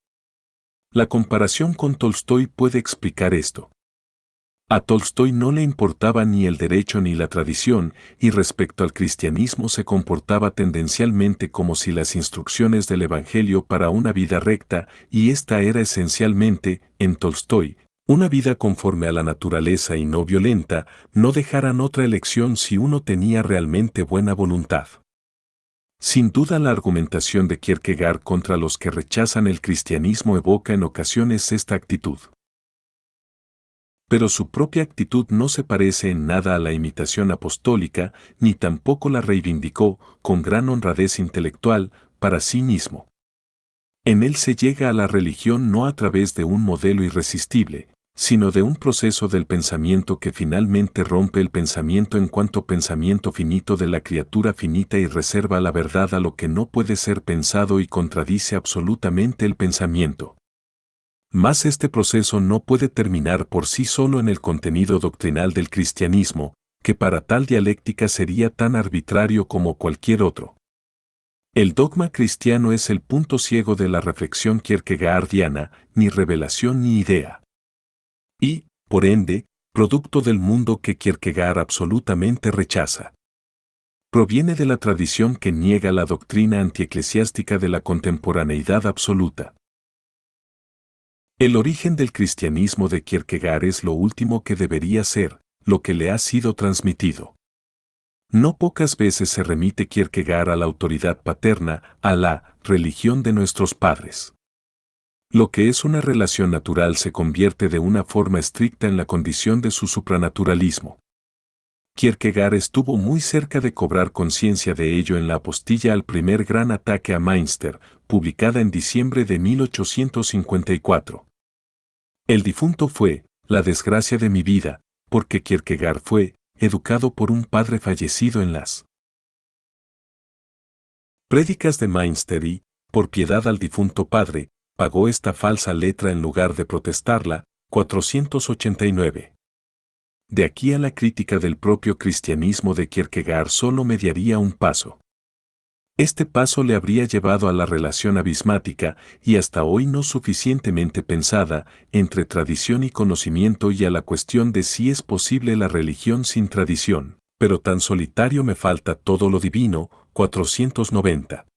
S1: La comparación con Tolstói puede explicar esto. A Tolstói no le importaba ni el derecho ni la tradición, y respecto al cristianismo se comportaba tendencialmente como si las instrucciones del Evangelio para una vida recta, y esta era esencialmente, en Tolstói, una vida conforme a la naturaleza y no violenta, no dejaran otra elección si uno tenía realmente buena voluntad. Sin duda la argumentación de Kierkegaard contra los que rechazan el cristianismo evoca en ocasiones esta actitud. Pero su propia actitud no se parece en nada a la imitación apostólica, ni tampoco la reivindicó, con gran honradez intelectual, para sí mismo. En él se llega a la religión no a través de un modelo irresistible, sino de un proceso del pensamiento que finalmente rompe el pensamiento en cuanto pensamiento finito de la criatura finita y reserva la verdad a lo que no puede ser pensado y contradice absolutamente el pensamiento. Mas este proceso no puede terminar por sí solo en el contenido doctrinal del cristianismo, que para tal dialéctica sería tan arbitrario como cualquier otro. El dogma cristiano es el punto ciego de la reflexión kierkegaardiana, ni revelación ni idea. Y, por ende, producto del mundo que Kierkegaard absolutamente rechaza. Proviene de la tradición que niega la doctrina antieclesiástica de la contemporaneidad absoluta. El origen del cristianismo de Kierkegaard es lo último que debería ser, lo que le ha sido transmitido. No pocas veces se remite Kierkegaard a la autoridad paterna, a la religión de nuestros padres. Lo que es una relación natural se convierte de una forma estricta en la condición de su supranaturalismo. Kierkegaard estuvo muy cerca de cobrar conciencia de ello en la apostilla al primer gran ataque a Münster, publicada en diciembre de 1854. El difunto fue, la desgracia de mi vida, porque Kierkegaard fue, educado por un padre fallecido en las prédicas de Münster y, por piedad al difunto padre, pagó esta falsa letra en lugar de protestarla, 489. De aquí a la crítica del propio cristianismo de Kierkegaard solo mediaría un paso. Este paso le habría llevado a la relación abismática, y hasta hoy no suficientemente pensada, entre tradición y conocimiento y a la cuestión de si es posible la religión sin tradición, pero tan solitario me falta todo lo divino, 490.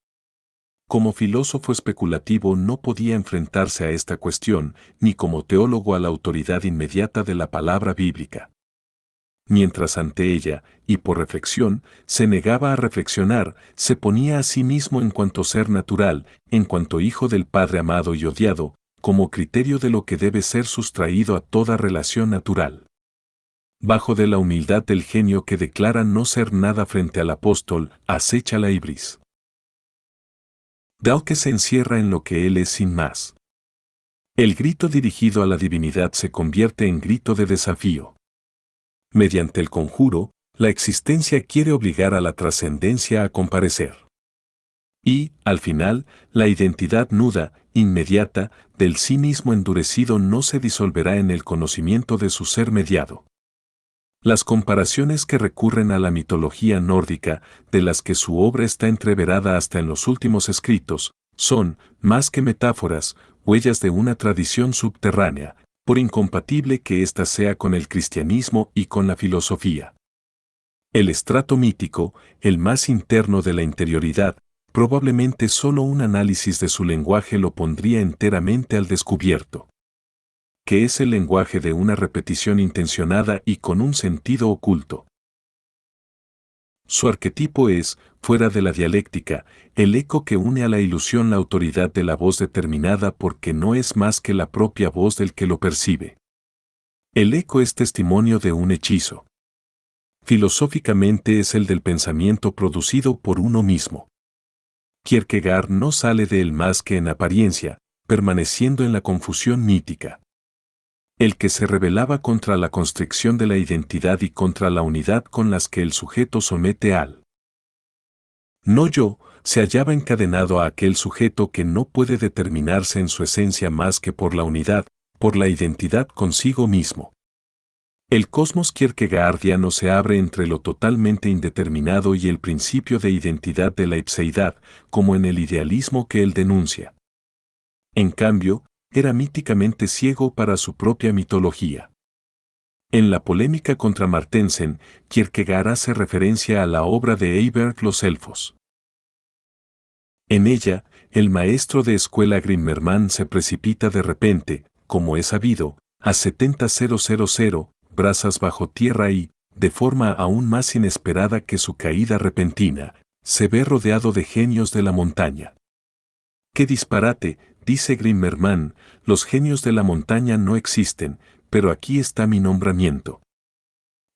S1: Como filósofo especulativo no podía enfrentarse a esta cuestión, ni como teólogo a la autoridad inmediata de la palabra bíblica. Mientras ante ella, y por reflexión, se negaba a reflexionar, se ponía a sí mismo en cuanto ser natural, en cuanto hijo del Padre amado y odiado, como criterio de lo que debe ser sustraído a toda relación natural. Bajo de la humildad del genio que declara no ser nada frente al apóstol, acecha la ibris. Dao que se encierra en lo que él es sin más. El grito dirigido a la divinidad se convierte en grito de desafío. Mediante el conjuro, la existencia quiere obligar a la trascendencia a comparecer. Y, al final, la identidad nuda, inmediata, del sí mismo endurecido no se disolverá en el conocimiento de su ser mediado. Las comparaciones que recurren a la mitología nórdica, de las que su obra está entreverada hasta en los últimos escritos, son, más que metáforas, huellas de una tradición subterránea, por incompatible que ésta sea con el cristianismo y con la filosofía. El estrato mítico, el más interno de la interioridad, probablemente solo un análisis de su lenguaje lo pondría enteramente al descubierto. Que es el lenguaje de una repetición intencionada y con un sentido oculto. Su arquetipo es, fuera de la dialéctica, el eco que une a la ilusión la autoridad de la voz determinada porque no es más que la propia voz del que lo percibe. El eco es testimonio de un hechizo. Filosóficamente es el del pensamiento producido por uno mismo. Kierkegaard no sale de él más que en apariencia, permaneciendo en la confusión mítica. El que se rebelaba contra la constricción de la identidad y contra la unidad con las que el sujeto somete al no yo, se hallaba encadenado a aquel sujeto que no puede determinarse en su esencia más que por la unidad, por la identidad consigo mismo. El cosmos kierkegaardiano se abre entre lo totalmente indeterminado y el principio de identidad de la ipseidad, como en el idealismo que él denuncia. En cambio, era míticamente ciego para su propia mitología. En la polémica contra Martensen, Kierkegaard hace referencia a la obra de Eyberg Los Elfos. En ella, el maestro de escuela Grimmermann se precipita de repente, como es sabido, a 70,000 brazas bajo tierra y, de forma aún más inesperada que su caída repentina, se ve rodeado de genios de la montaña. ¡Qué disparate!, dice Grimmermann, los genios de la montaña no existen, pero aquí está mi nombramiento.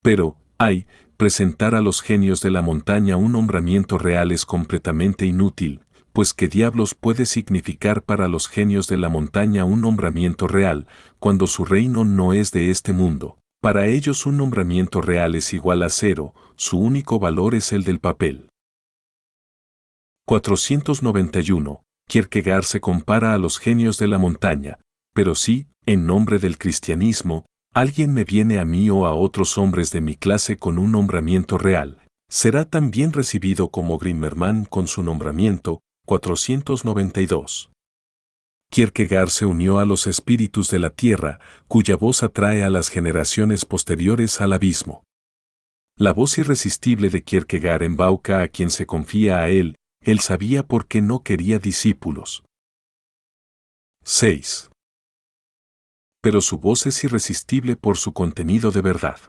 S1: Pero, ay, presentar a los genios de la montaña un nombramiento real es completamente inútil, pues ¿qué diablos puede significar para los genios de la montaña un nombramiento real, cuando su reino no es de este mundo? Para ellos un nombramiento real es igual a cero, su único valor es el del papel. 491. Kierkegaard se compara a los genios de la montaña, pero si, en nombre del cristianismo, alguien me viene a mí o a otros hombres de mi clase con un nombramiento real, será tan bien recibido como Grimmermann con su nombramiento. 492. Kierkegaard se unió a los espíritus de la tierra, cuya voz atrae a las generaciones posteriores al abismo. La voz irresistible de Kierkegaard embauca a quien se confía a él sabía por qué no quería discípulos. 6. Pero su voz es irresistible por su contenido de verdad.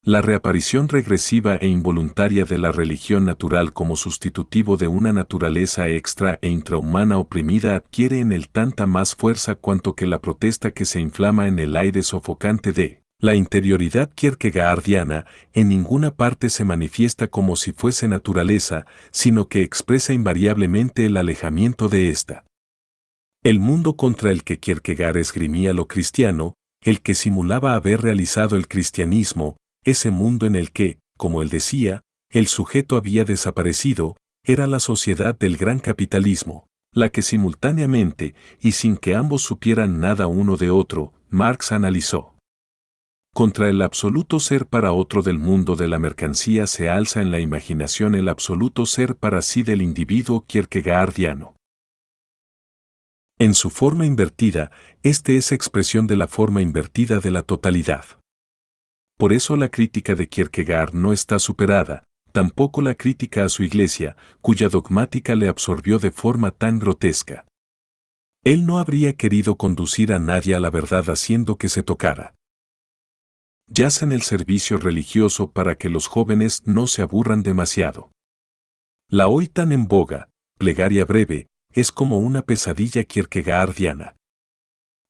S1: La reaparición regresiva e involuntaria de la religión natural como sustitutivo de una naturaleza extra e intrahumana oprimida adquiere en él tanta más fuerza cuanto que la protesta que se inflama en el aire sofocante de la interioridad kierkegaardiana en ninguna parte se manifiesta como si fuese naturaleza, sino que expresa invariablemente el alejamiento de ésta. El mundo contra el que Kierkegaard esgrimía lo cristiano, el que simulaba haber realizado el cristianismo, ese mundo en el que, como él decía, el sujeto había desaparecido, era la sociedad del gran capitalismo, la que simultáneamente, y sin que ambos supieran nada uno de otro, Marx analizó. Contra el absoluto ser para otro del mundo de la mercancía se alza en la imaginación el absoluto ser para sí del individuo kierkegaardiano. En su forma invertida, este es expresión de la forma invertida de la totalidad. Por eso la crítica de Kierkegaard no está superada, tampoco la crítica a su iglesia, cuya dogmática le absorbió de forma tan grotesca. Él no habría querido conducir a nadie a la verdad haciendo que se tocara. Yace en el servicio religioso para que los jóvenes no se aburran demasiado. La hoy tan en boga, plegaria breve, es como una pesadilla kierkegaardiana.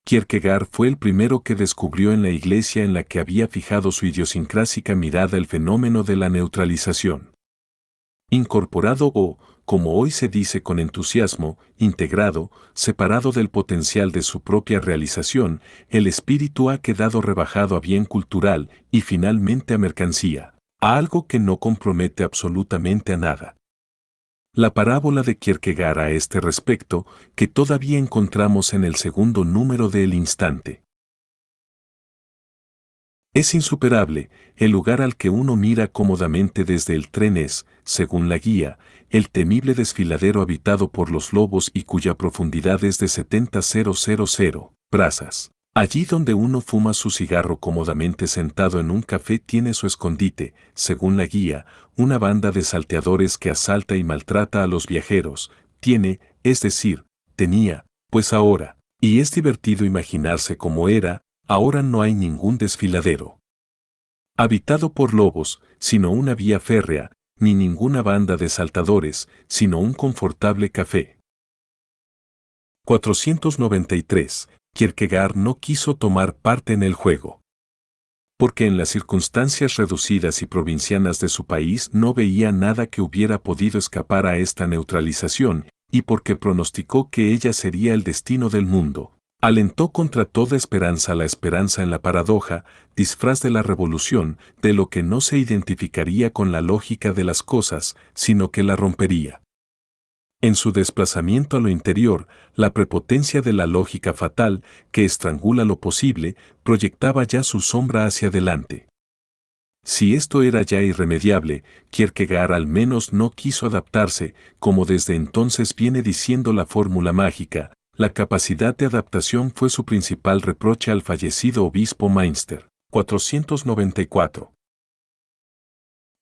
S1: Kierkegaard fue el primero que descubrió en la iglesia en la que había fijado su idiosincrásica mirada el fenómeno de la neutralización. Incorporado o, como hoy se dice con entusiasmo, integrado, separado del potencial de su propia realización, el espíritu ha quedado rebajado a bien cultural y finalmente a mercancía, a algo que no compromete absolutamente a nada. La parábola de Kierkegaard a este respecto, que todavía encontramos en el segundo número de El Instante. Es insuperable, el lugar al que uno mira cómodamente desde el tren es, según la guía, el temible desfiladero habitado por los lobos y cuya profundidad es de 70,000 brazas. Allí donde uno fuma su cigarro cómodamente sentado en un café tiene su escondite, según la guía, una banda de salteadores que asalta y maltrata a los viajeros, tiene, es decir, tenía, pues ahora, y es divertido imaginarse cómo era, ahora no hay ningún desfiladero habitado por lobos, sino una vía férrea, ni ninguna banda de saltadores, sino un confortable café. 493. Kierkegaard no quiso tomar parte en el juego. Porque en las circunstancias reducidas y provincianas de su país no veía nada que hubiera podido escapar a esta neutralización, y porque pronosticó que ella sería el destino del mundo. Alentó contra toda esperanza la esperanza en la paradoja, disfraz de la revolución, de lo que no se identificaría con la lógica de las cosas, sino que la rompería. En su desplazamiento a lo interior, la prepotencia de la lógica fatal, que estrangula lo posible, proyectaba ya su sombra hacia adelante. Si esto era ya irremediable, Kierkegaard al menos no quiso adaptarse, como desde entonces viene diciendo la fórmula mágica. La capacidad de adaptación fue su principal reproche al fallecido obispo Meinster. 494.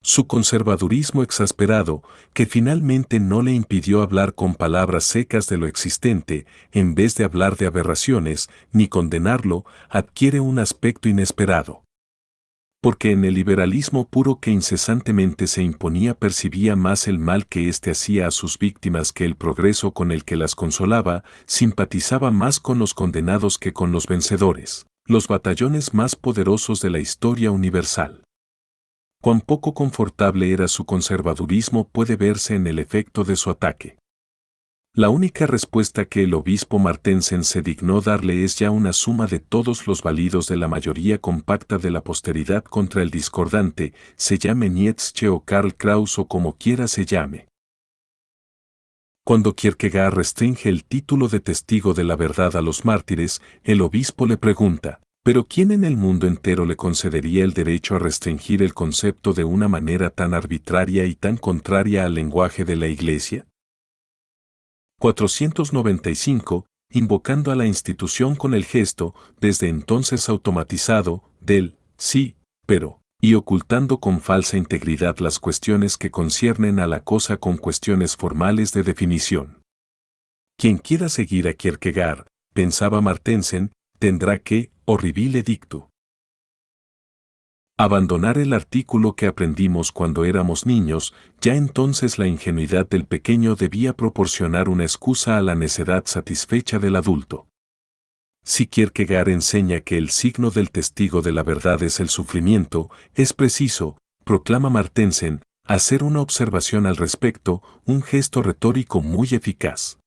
S1: Su conservadurismo exasperado, que finalmente no le impidió hablar con palabras secas de lo existente, en vez de hablar de aberraciones, ni condenarlo, adquiere un aspecto inesperado. Porque en el liberalismo puro que incesantemente se imponía percibía más el mal que éste hacía a sus víctimas que el progreso con el que las consolaba, simpatizaba más con los condenados que con los vencedores, los batallones más poderosos de la historia universal. Cuán poco confortable era su conservadurismo puede verse en el efecto de su ataque. La única respuesta que el obispo Martensen se dignó darle es ya una suma de todos los válidos de la mayoría compacta de la posteridad contra el discordante, se llame Nietzsche o Karl Kraus o como quiera se llame. Cuando Kierkegaard restringe el título de testigo de la verdad a los mártires, el obispo le pregunta, ¿pero quién en el mundo entero le concedería el derecho a restringir el concepto de una manera tan arbitraria y tan contraria al lenguaje de la Iglesia? 495, invocando a la institución con el gesto, desde entonces automatizado, del sí, pero, y ocultando con falsa integridad las cuestiones que conciernen a la cosa con cuestiones formales de definición. Quien quiera seguir a Kierkegaard, pensaba Martensen, tendrá que, horribile dictu, abandonar el artículo que aprendimos cuando éramos niños, ya entonces la ingenuidad del pequeño debía proporcionar una excusa a la necedad satisfecha del adulto. Si Kierkegaard enseña que el signo del testigo de la verdad es el sufrimiento, es preciso, proclama Martensen, hacer una observación al respecto, un gesto retórico muy eficaz.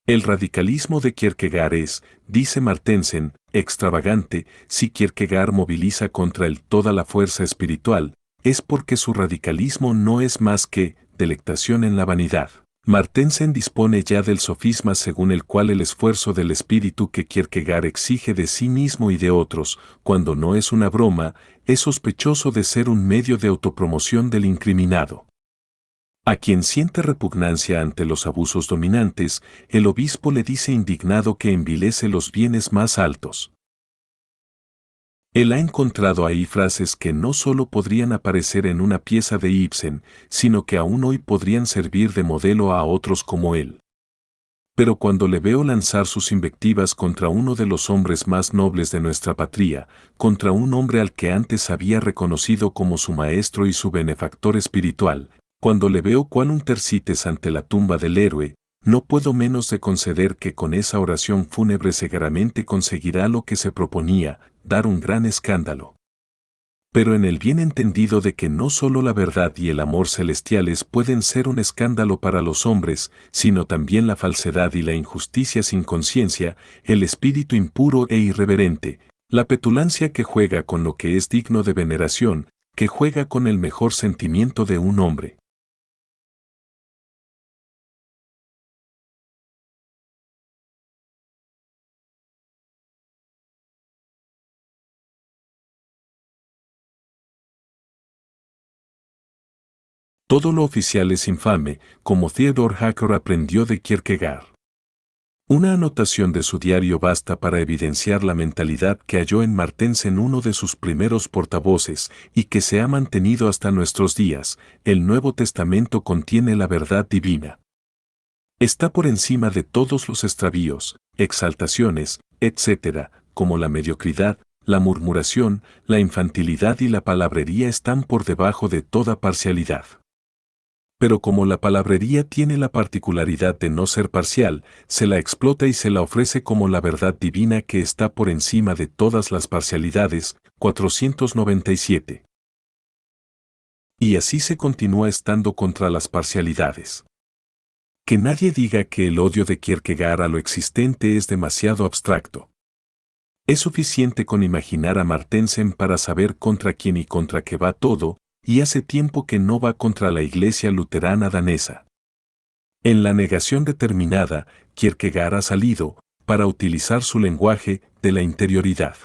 S1: El radicalismo de Kierkegaard es, dice Martensen, extravagante. Si Kierkegaard moviliza contra él toda la fuerza espiritual, es porque su radicalismo no es más que delectación en la vanidad. Martensen dispone ya del sofisma según el cual el esfuerzo del espíritu que Kierkegaard exige de sí mismo y de otros, cuando no es una broma, es sospechoso de ser un medio de autopromoción del incriminado. A quien siente repugnancia ante los abusos dominantes, el obispo le dice indignado que envilece los bienes más altos. Él ha encontrado ahí frases que no solo podrían aparecer en una pieza de Ibsen, sino que aún hoy podrían servir de modelo a otros como él. Pero cuando le veo lanzar sus invectivas contra uno de los hombres más nobles de nuestra patria, contra un hombre al que antes había reconocido como su maestro y su benefactor espiritual, cuando le veo cual un Tercites ante la tumba del héroe, no puedo menos de conceder que con esa oración fúnebre seguramente conseguirá lo que se proponía, dar un gran escándalo. Pero en el bien entendido de que no solo la verdad y el amor celestiales pueden ser un escándalo para los hombres, sino también la falsedad y la injusticia sin conciencia, el espíritu impuro e irreverente, la petulancia que juega con lo que es digno de veneración, que juega con el mejor sentimiento de un hombre. Todo lo oficial es infame, como Theodor Hacker aprendió de Kierkegaard. Una anotación de su diario basta para evidenciar la mentalidad que halló en Martensen, uno de sus primeros portavoces, y que se ha mantenido hasta nuestros días. El Nuevo Testamento contiene la verdad divina. Está por encima de todos los extravíos, exaltaciones, etc., como la mediocridad, la murmuración, la infantilidad y la palabrería están por debajo de toda parcialidad. Pero como la palabrería tiene la particularidad de no ser parcial, se la explota y se la ofrece como la verdad divina que está por encima de todas las parcialidades. 497. Y así se continúa estando contra las parcialidades. Que nadie diga que el odio de Kierkegaard a lo existente es demasiado abstracto. Es suficiente con imaginar a Martensen para saber contra quién y contra qué va todo, y hace tiempo que no va contra la Iglesia luterana danesa. En la negación determinada, Kierkegaard ha salido, para utilizar su lenguaje, de la interioridad.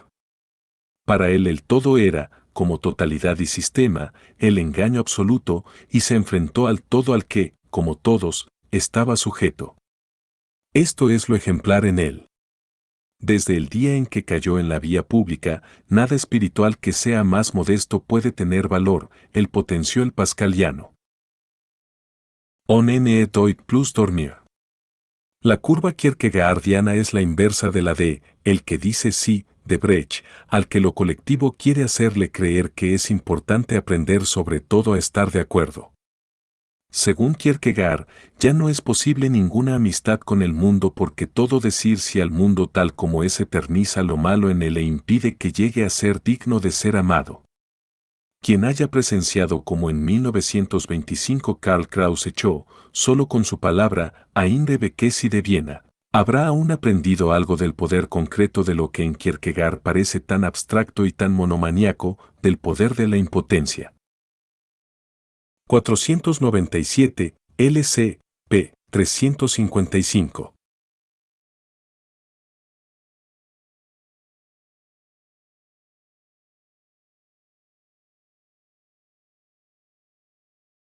S1: Para él el todo era, como totalidad y sistema, el engaño absoluto, y se enfrentó al todo al que, como todos, estaba sujeto. Esto es lo ejemplar en él. Desde el día en que cayó en la vía pública, nada espiritual que sea más modesto puede tener valor, el potenció el pascaliano. On et doit plus dormir. La curva kierkegaardiana es la inversa de la de el que dice sí, de Brecht, al que lo colectivo quiere hacerle creer que es importante aprender sobre todo a estar de acuerdo. Según Kierkegaard, ya no es posible ninguna amistad con el mundo porque todo decir sí al mundo tal como es eterniza lo malo en él e impide que llegue a ser digno de ser amado. Quien haya presenciado como en 1925 Karl Kraus echó, solo con su palabra, a Inde Bekesi de Viena, habrá aún aprendido algo del poder concreto de lo que en Kierkegaard parece tan abstracto y tan monomaníaco, del poder de la impotencia. 497, LC, p. 355.